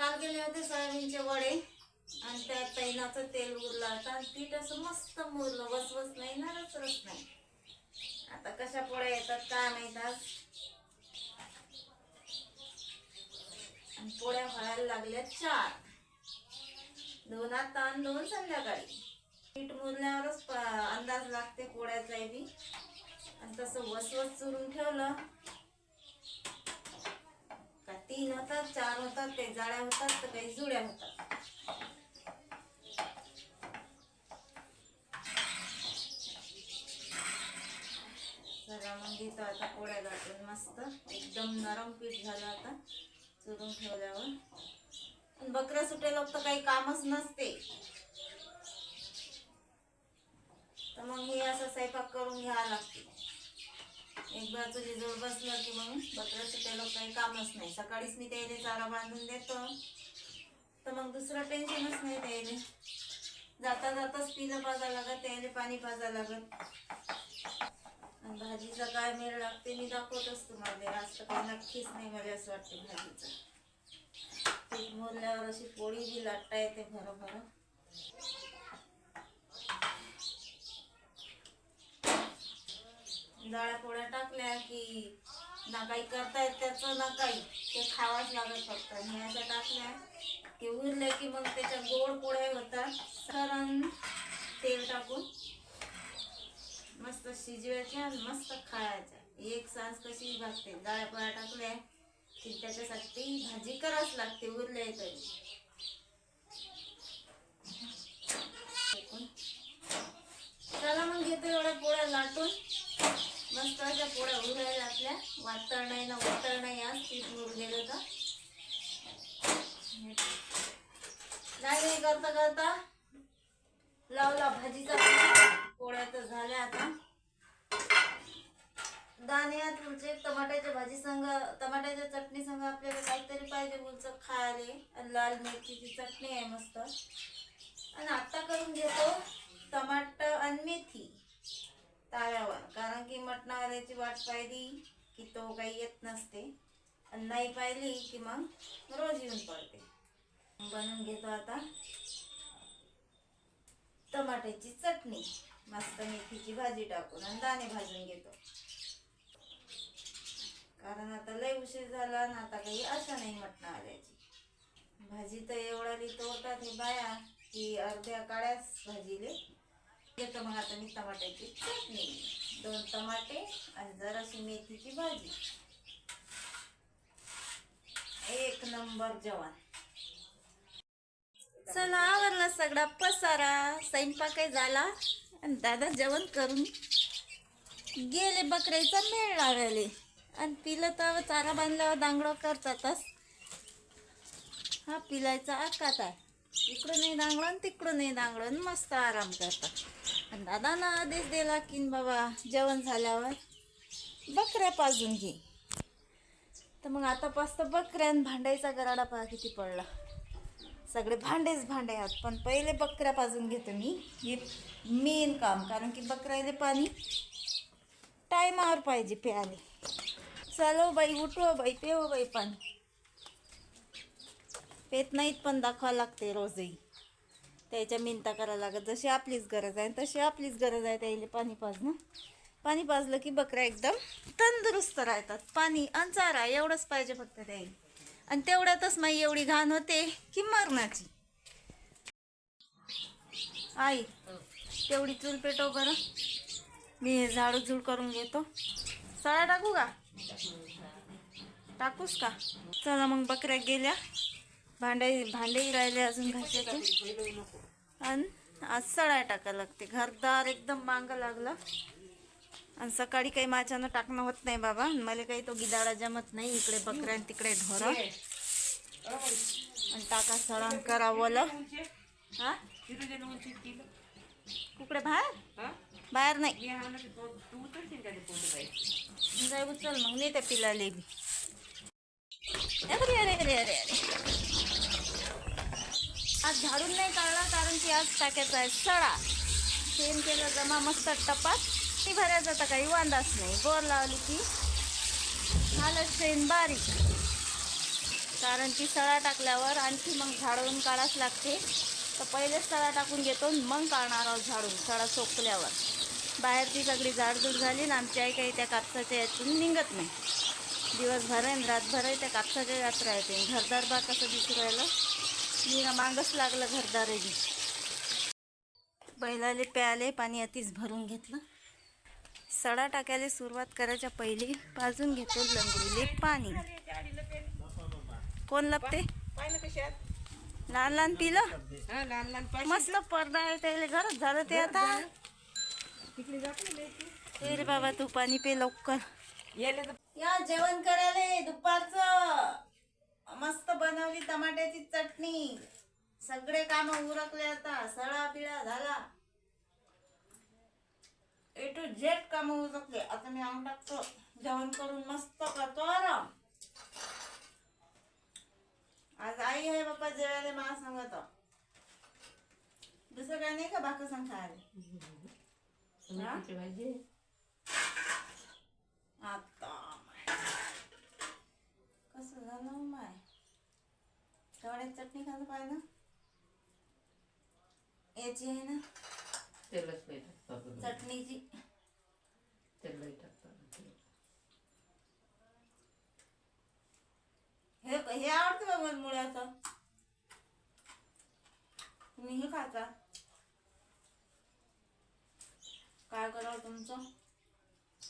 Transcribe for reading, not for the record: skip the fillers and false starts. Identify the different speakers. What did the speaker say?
Speaker 1: काल गेले होते सोयाबीनचे वडे आणि त्यात तैनाचं तेल उरलं आता पीठ असं मस्त मुरलं, वसवस नाही ना, रसरस नाही. आता कशा पोळ्या येतात काय माहित आज. आणि पोळ्या व्हायला लागल्या 4, 2 आता आणि 2 संध्याकाळी. पीठ मुरल्यावरच अंदाज लागते पोळ्याचा बी. आणि तसं वसवस चुरून ठेवलं का 3 होतात, 4 होतात, काही जाळ्या होतात तर काही जुड्या होतात. जरा मग घेतो आता पोळ्या लाटून मस्त. एकदम नरम पीठ झालं आता चुरून ठेवल्यावर. बकऱ्या सुटेल तर काही कामच नसते, तर मग हे असं स्वयंपाक करून घ्यावं लागते. एकदा चुली जवळ बसलं की मग बकऱ्या सुटायला काही कामच नाही. सकाळीच मी त्याला चारा बांधून देतो, तर मग दुसरं टेन्शनच नाही. त्याला जाता जाताच पिलं पाजा लागत, त्याला पाणी पाजा लागत. आणि भाजीचा काय मेळ लागते मी दाखवतच तुम्हाला. आज तर काही नक्कीच नाही मला असं वाटते भाजीचं. पीठ मोडल्यावर अशी पोळी बी लाटता येते भरभर. जाळ्या पोळ्या टाकल्या की ना काही करता येत त्याचं, ना काही, ते खावाच लागत फक्त. आणि अशा टाकल्या की उरल्या की मग त्याच्या गोड पोळ्या होतात. सरण तेल टाकून मस्त शिजवायच्या आणि मस्त खायच्या. एक सांज कशी भागते. जाळ्या पोळ्या टाकल्या की त्याच्यासाठी भाजी करावच लागते उरल्या तरी. चला मग घेतो एवढ्या पोळ्या लाटून. मस्त अशा पोळ्या उरायला आपल्या. वातळ नाही ना उतळ नाही. आज पीठ मुर गेलं तर नाही करता करता लावला भाजीचा. पोळ्या तर झाल्या आता. दाण्यात म्हणजे टमाट्याच्या भाजी संग, टमाट्याच्या चटणी संग आपल्याला काहीतरी पाहिजे बोलचं खायला. आणि लाल मिरचीची चटणी आहे मस्त. आणि आता करून घेतो टमाटर आणि मेथी ताव्यावर, कारण की मटणावाल्याची वाट पाहिली की तो काही येत नसते, आणि नाही पाहिली की मग रोज येऊन पडते. बनवून घेतो आता टमाट्याची चटणी मस्त, मेथीची भाजी टाकून आणि दाणे भाजून घेतो. कारण आता लय उशीर झाला ना, आता काही आशा नाही मटणावाल्याची. भाजी तर एवढाली तोडतात हे बाया की अर्ध्या काळ्याच भाजीले घेतो. मग आता मी टमाट्याची चटणी, 2 टमाटे आणि जराशी मेथीची भाजी. एक नंबर जेवण. चला आवरला सगळा पसारा, स्वयंपाकही झाला आणि दादा जेवण करून गेले बकऱ्याचा मेळ लावायले. आणि पिलं तर चारा बांधल्यावर दांगडं करतातच. हा पिलायचा आकात आहे. इकडं नाही दांगडं तिकडं नाही दांगडं, मस्त आराम करतात. आणि दादाना आदेश दिला की बाबा जेवण झाल्यावर बकऱ्या पाजून घे. तर मग आता पाचत बकऱ्या. भांडायचा गराडा पहा किती पडला. सगळे भांडेच भांडे आहेत. पण पहिले बकऱ्या पाजून घेतो मी, हे मेन काम. कारण की बकऱ्याले पाणी टायमावर पाहिजे प्यायले. चालो बाई, उठव बाई, पेव बाई पाणी. पेत नाहीत पण दाखवा लागते रोजही. त्याच्या मिनता करायला लागत. जशी आपलीच गरज आहे तशी आपलीच गरज आहे त्याला पाणी पाजणं. पाणी पाजलं की बकऱ्या एकदम तंदुरुस्त राहतात. पाणी आणि चारा एवढंच पाहिजे फक्त त्याला. आणि तेवढ्यातच मग एवढी घाण होते की मरणाची. आई तेवढी चूल पेटव बरं, मी हे झाडू झूड करून घेतो. सळा टाकू का? टाकूस का? चला मग बकऱ्या गेल्या. भांडेही राहिले अजून घासायचे. आणि आज सळा टाकायला लागते. घरदार एकदम मांग लागला. आणि सकाळी काही माझ्यानं टाकणं होत नाही बाबा. मला काही तो गिदाडा जमत नाही. इकडे बकऱ्या आणि तिकडे ढोरा. आणि टाका सळण करावं. हा कुकडे बाहेर बाहेर नाही जाय. उचल मग नाही त्या पिलाले बी. अरे अरे अरे अरे अरे, आज झाडून नाही काढला कारण की आज टाकायचा आहे सडा. शेण केलं जमा मस्त टपात. ती भरायचा तर काही वांदाच नाही. बोर लावली की झालं शेण बारीक. कारण की सळा टाकल्यावर आणखी मग झाडून काढाच लागते. तर पहिलेच सळा टाकून घेतो मग काढणार आहोत झाडून. सळा सोकल्यावर बाहेरची सगळी झाडझूड झाली ना आमची आई काही त्या कापसाच्या यातून निघत नाही. दिवसभर आणि रातभर त्या कापसाच्या यात राहते. घरदार बा कसं दिसू राहिलं, मी ना मागच लागलं घरदारही. बैलाले प्याले पाणी अतिच भरून घेतलं. सडा टाकायला सुरुवात करायच्या पहिले पाजून घेतो लंगडीले पाणी. कोण लपते? लहान लहान पिलं मस्त पडदा आहे त्याला घरात झालं ते आता. रे बाबा तू पाणी पे लवकर. या जेवण करायला दुपारचं मस्त बनवली टमाट्याची चटणी. सगळे काम उरकले आता. सळा पिळा झाला. ए टू जेट काम उरकले. आता मी अंग टाकतो. जेवण करून मस्त करतो आराम. आज आई आहे बाप्पा जेवायला मला सांगत. दुसरं काय नाही का भाकर सांग खायला. आता कसं झालं माय टमाट्याची चटणी खायला पाहिजे ना. याची आहे ना चटणीची. हे आवडतं बा मला मुळ्याचं. तुम्ही हे खाता काय करावं तुमचं.